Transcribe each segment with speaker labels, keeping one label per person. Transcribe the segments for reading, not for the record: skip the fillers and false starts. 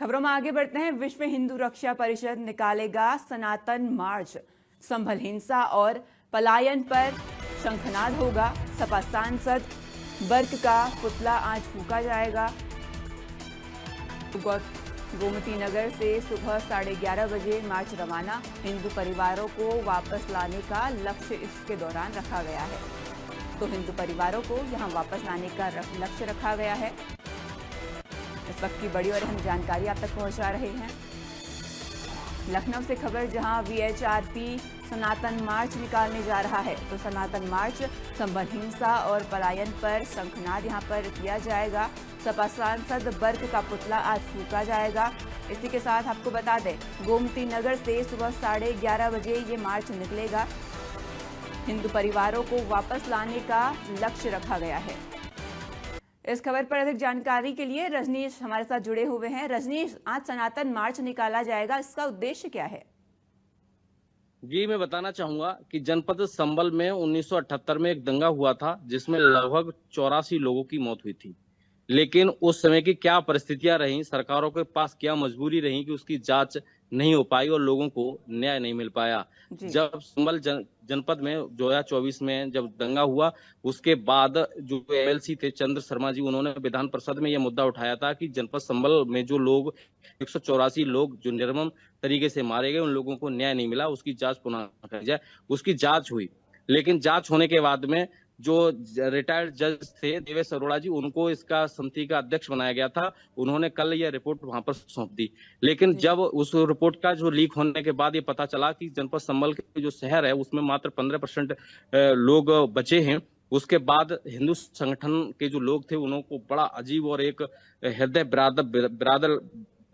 Speaker 1: खबरों में आगे बढ़ते हैं। विश्व हिंदू रक्षा परिषद निकालेगा सनातन मार्च। संभल हिंसा और पलायन पर शंखनाद होगा। सपा सांसद बर्क का पुतला आज फूंका जाएगा। गोमती नगर से सुबह 11:30 बजे मार्च रवाना। हिंदू परिवारों को वापस लाने का लक्ष्य इसके दौरान रखा गया है। तो हिंदू परिवारों को यहां वापस लाने का लक्ष्य रखा गया है। इस वक्त की बड़ी और अहम जानकारी आप तक पहुंचा रहे हैं लखनऊ से खबर, जहां वीएचआरपी सनातन मार्च निकालने जा रहा है। तो सनातन मार्च संभल हिंसा और पलायन पर शंखनाद यहां पर किया जाएगा। सपा सांसद बर्क का पुतला आज फूंका जाएगा। इसी के साथ आपको बता दें, गोमती नगर से सुबह 11:30 बजे ये मार्च निकलेगा। हिंदू परिवारों को वापस लाने का लक्ष्य रखा गया है। इस खबर पर अधिक जानकारी के लिए रजनीश हमारे साथ जुड़े हुए हैं। रजनीश, आज सनातन मार्च निकाला जाएगा, इसका उद्देश्य क्या है?
Speaker 2: जी, मैं बताना चाहूंगा कि जनपद संभल में 1978 में एक दंगा हुआ था, जिसमें लगभग 84 लोगों की मौत हुई थी। लेकिन उस समय की क्या परिस्थितियां रहीं, सरकारों के पास क्या मजबूरी रही कि उसकी जांच नहीं हो पाई और लोगों को न्याय नहीं मिल पाया। जब संभल जनपद में 2024 में जब दंगा हुआ, उसके बाद जो एमएलसी थे चंद्र शर्मा जी, उन्होंने विधान परिषद में यह मुद्दा उठाया था कि जनपद संभल में जो लोग 184 लोग जो निर्मम तरीके से मारे गए, उन लोगों को न्याय नहीं मिला, उसकी जांच पुनः की जाए। उसकी जांच हुई, लेकिन जांच होने के बाद में जो रिटायर्ड जज थे देवेश अरोड़ा जी, उनको इसका समिति का अध्यक्ष बनाया गया था। उन्होंने कल यह रिपोर्ट वहां पर सौंप दी। लेकिन जब उस रिपोर्ट का जो लीक होने के बाद ये पता चला कि जनपद संभल के जो शहर है उसमें मात्र 15% लोग बचे हैं, उसके बाद हिंदू संगठन के जो लोग थे उनको बड़ा अजीब और एक हृदय बिरादर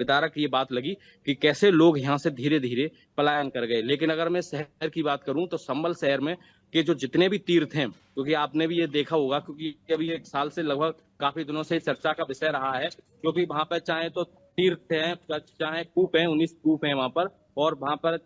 Speaker 2: विदारक ये बात लगी कि कैसे लोग यहाँ से धीरे धीरे पलायन कर गए। लेकिन अगर मैं शहर की बात करूं तो संभल शहर में के जो जितने भी तीर्थ हैं, क्योंकि आपने भी ये देखा होगा, क्योंकि अभी 1 साल से लगभग काफी दिनों से चर्चा का विषय रहा है, क्योंकि वहां पर चाहे तो तीर्थ है, चाहे कूप है, 19 कूप है वहां पर, और वहां पर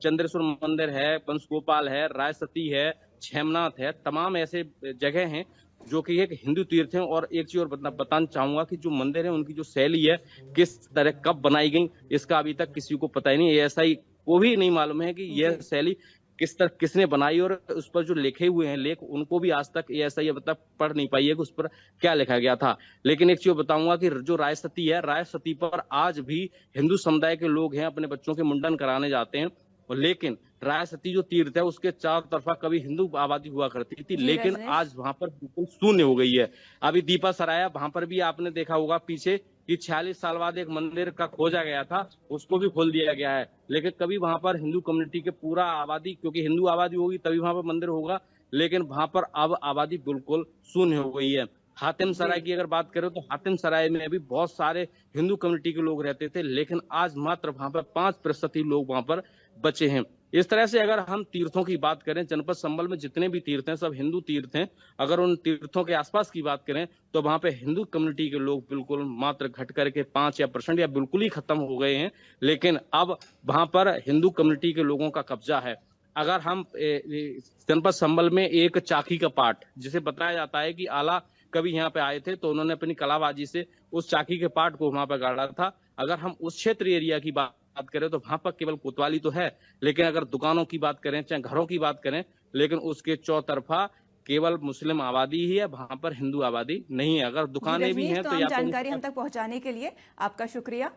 Speaker 2: चंद्रेश्वर मंदिर है, पंचगोपाल है, राय सती है, क्षेमनाथ है, तमाम ऐसे जगह हैं जो कि एक हिंदू तीर्थ है। और एक चीज और बताना चाहूंगा कि जो मंदिर है उनकी जो शैली है, किस तरह कब बनाई गई, इसका अभी तक किसी को पता ही नहीं है। ऐसा ही को भी नहीं मालूम है कि यह शैली किस तरह किसने बनाई, और उस पर जो लिखे हुए हैं लेख, उनको भी आज तक ऐसा ही मतलब पढ़ नहीं पाई है कि उस पर क्या लिखा गया था। लेकिन एक चीज बताऊंगा कि जो राय सती है, राय सती पर आज भी हिंदू समुदाय के लोग हैं अपने बच्चों के मुंडन कराने जाते हैं। लेकिन राय सती जो तीर्थ है उसके चारों तरफा कभी हिंदू आबादी हुआ करती थी, लेकिन आज वहां पर बिल्कुल शून्य हो गई है। अभी दीपा सराया, वहां पर भी आपने देखा होगा पीछे कि 46 साल बाद एक मंदिर का खोजा गया था, उसको भी खोल दिया गया है। लेकिन कभी वहां पर हिंदू कम्युनिटी के पूरा आबादी, क्योंकि हिंदू आबादी होगी तभी वहां पर मंदिर होगा, लेकिन वहां पर अब आबादी बिल्कुल शून्य हो गई है। हातिम सराय की अगर बात करें तो हातिम सराय में भी बहुत सारे हिंदू कम्युनिटी के लोग रहते थे, लेकिन आज मात्र वहां पर 5% ही लोग वहां पर बचे हैं। इस तरह से अगर हम तीर्थों की बात करें, जनपद संभल में जितने भी तीर्थ हैं सब हिंदू तीर्थ हैं। अगर उन तीर्थों के आसपास की बात करें तो वहां पे हिंदू कम्युनिटी के लोग बिल्कुल मात्र घट करके 5% या बिल्कुल ही खत्म हो गए हैं। लेकिन अब वहां पर हिंदू कम्युनिटी के लोगों का कब्जा है। अगर हम जनपद संभल में एक चाकी का पाठ, जिसे बताया जाता है कि आला कभी यहाँ पे आए थे तो उन्होंने अपनी कलाबाजी से उस चाकी के पाठ को वहां पर गाड़ा था। अगर हम उस क्षेत्र एरिया की बात करें तो वहां पर केवल कोतवाली तो है, लेकिन अगर दुकानों की बात करें, चाहे घरों की बात करें, लेकिन उसके चौतरफा केवल मुस्लिम आबादी ही है, वहां पर हिंदू आबादी नहीं है। अगर दुकानें भी हैं तो
Speaker 1: जानकारी हम तक पहुंचाने के लिए आपका शुक्रिया।